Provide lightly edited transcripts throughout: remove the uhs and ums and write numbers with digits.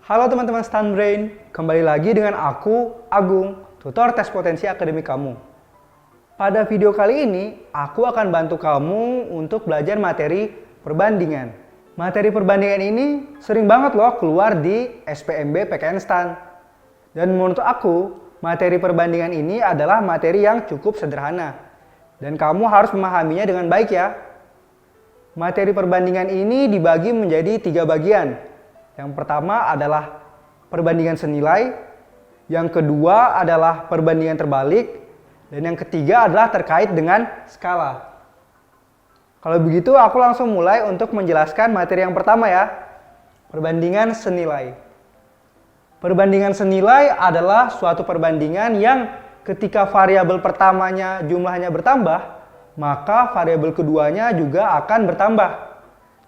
Halo teman-teman StanBrain, kembali lagi dengan aku, Agung, tutor tes potensi akademik kamu. Pada video kali ini, aku akan bantu kamu untuk belajar materi perbandingan. Materi perbandingan ini sering banget loh keluar di SPMB PKN STAN. Dan menurut aku, materi perbandingan ini adalah materi yang cukup sederhana. Dan kamu harus memahaminya dengan baik ya. Materi perbandingan ini dibagi menjadi 3 bagian. Yang pertama adalah perbandingan senilai, yang kedua adalah perbandingan terbalik, dan yang ketiga adalah terkait dengan skala. Kalau begitu aku langsung mulai untuk menjelaskan materi yang pertama ya, perbandingan senilai. Perbandingan senilai adalah suatu perbandingan yang ketika variabel pertamanya jumlahnya bertambah, maka variabel keduanya juga akan bertambah.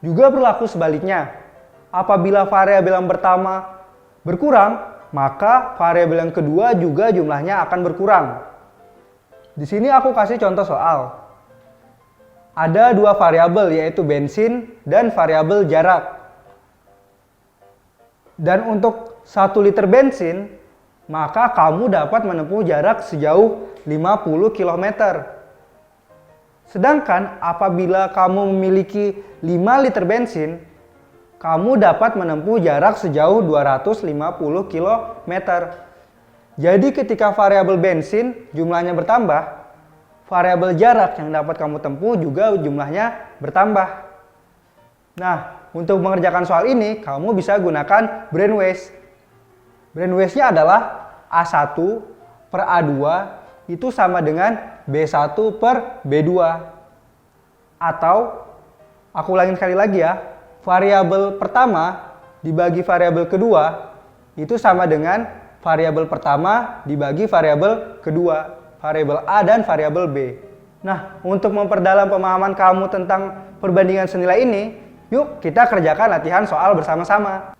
Juga berlaku sebaliknya. Apabila variabel yang pertama berkurang, maka variabel yang kedua juga jumlahnya akan berkurang. Di sini aku kasih contoh soal. Ada 2 variabel yaitu bensin dan variabel jarak. Dan untuk 1 liter bensin, maka kamu dapat menempuh jarak sejauh 50 km. Sedangkan apabila kamu memiliki 5 liter bensin, kamu dapat menempuh jarak sejauh 250 km. Jadi ketika variabel bensin jumlahnya bertambah, variabel jarak yang dapat kamu tempuh juga jumlahnya bertambah. Nah, untuk mengerjakan soal ini, kamu bisa gunakan brainwaves. Brainwaves-nya adalah A1 per A2 itu sama dengan B1 per B2. Atau, aku ulangin sekali lagi ya, variabel pertama dibagi variabel kedua itu sama dengan variabel pertama dibagi variabel kedua, variabel A dan variabel B. Nah, untuk memperdalam pemahaman kamu tentang perbandingan senilai ini, yuk kita kerjakan latihan soal bersama-sama.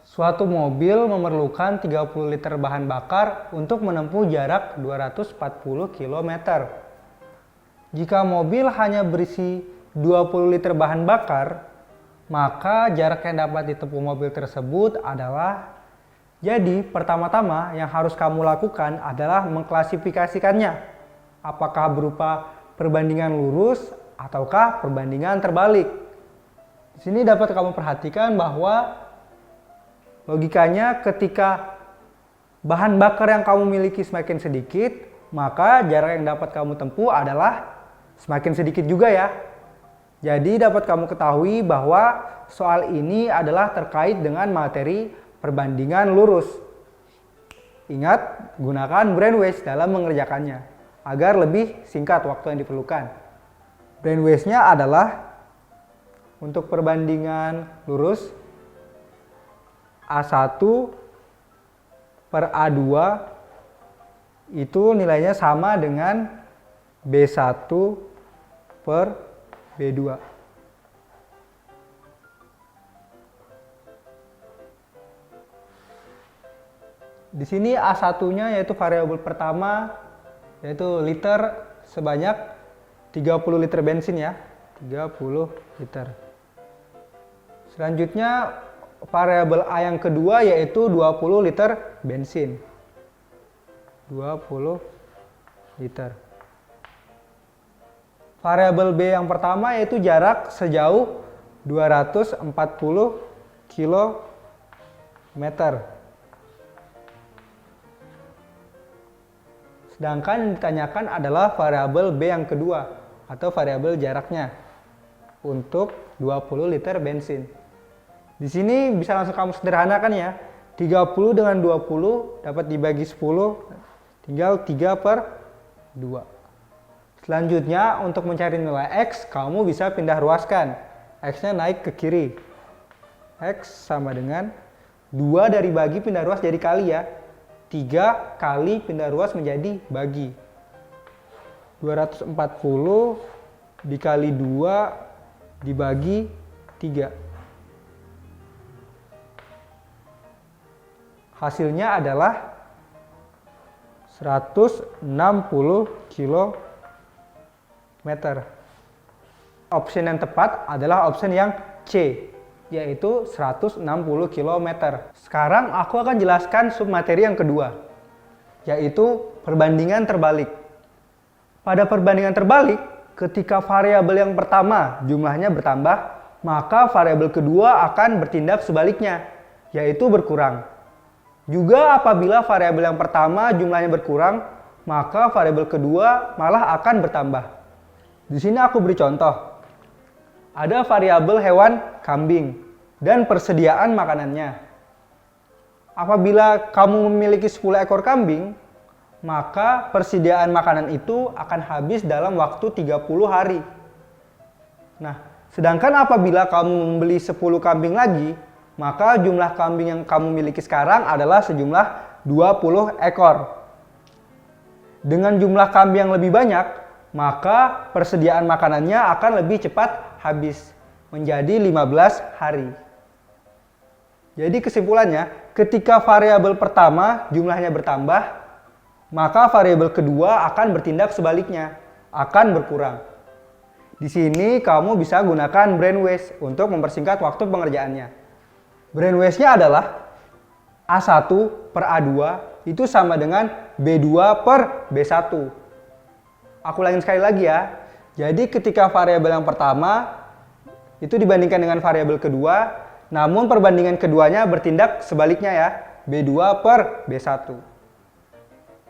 Suatu mobil memerlukan 30 liter bahan bakar untuk menempuh jarak 240 km. Jika mobil hanya berisi 20 liter bahan bakar, maka jarak yang dapat ditempuh mobil tersebut adalah, jadi pertama-tama yang harus kamu lakukan adalah mengklasifikasikannya. Apakah berupa perbandingan lurus ataukah perbandingan terbalik. Di sini dapat kamu perhatikan bahwa logikanya ketika bahan bakar yang kamu miliki semakin sedikit, maka jarak yang dapat kamu tempuh adalah semakin sedikit juga ya. Jadi dapat kamu ketahui bahwa soal ini adalah terkait dengan materi perbandingan lurus. Ingat, gunakan brainwaves dalam mengerjakannya agar lebih singkat waktu yang diperlukan. Brainwaves-nya adalah untuk perbandingan lurus A1 per A2 itu nilainya sama dengan B1 per B2. Di sini A1-nya yaitu variabel pertama yaitu liter sebanyak 30 liter bensin ya, 30 liter. Selanjutnya variabel A yang kedua yaitu 20 liter bensin. 20 liter. Variabel B yang pertama yaitu jarak sejauh 240 km. Sedangkan yang ditanyakan adalah variabel B yang kedua atau variabel jaraknya untuk 20 liter bensin. Di sini bisa langsung kamu sederhanakan ya. 30 dengan 20 dapat dibagi 10, tinggal 3 per 2. Selanjutnya untuk mencari nilai X, kamu bisa pindah ruaskan. X-nya naik ke kiri. X sama dengan 2 dari bagi pindah ruas jadi kali ya. 3 kali pindah ruas menjadi bagi. 240 dikali 2 dibagi 3. Hasilnya adalah 160 km. Option yang tepat adalah option yang C. yaitu 160 km. Sekarang aku akan jelaskan submateri yang kedua, yaitu perbandingan terbalik. Pada perbandingan terbalik, ketika variabel yang pertama jumlahnya bertambah, maka variabel kedua akan bertindak sebaliknya, yaitu berkurang. Juga apabila variabel yang pertama jumlahnya berkurang, maka variabel kedua malah akan bertambah. Di sini aku beri contoh. Ada variabel hewan kambing dan persediaan makanannya. Apabila kamu memiliki 10 ekor kambing, maka persediaan makanan itu akan habis dalam waktu 30 hari. Nah, sedangkan apabila kamu membeli 10 kambing lagi, maka jumlah kambing yang kamu miliki sekarang adalah sejumlah 20 ekor. Dengan jumlah kambing yang lebih banyak, maka persediaan makanannya akan lebih cepat habis, menjadi 15 hari. Jadi kesimpulannya, ketika variabel pertama jumlahnya bertambah, maka variabel kedua akan bertindak sebaliknya, akan berkurang. Di sini kamu bisa gunakan brainwaves untuk mempersingkat waktu pengerjaannya. Brainwaves-nya adalah A1 per A2 itu sama dengan B2 per B1. Aku ulangin sekali lagi ya. Jadi ketika variabel yang pertama itu dibandingkan dengan variabel kedua, namun perbandingan keduanya bertindak sebaliknya ya, B2 per B1.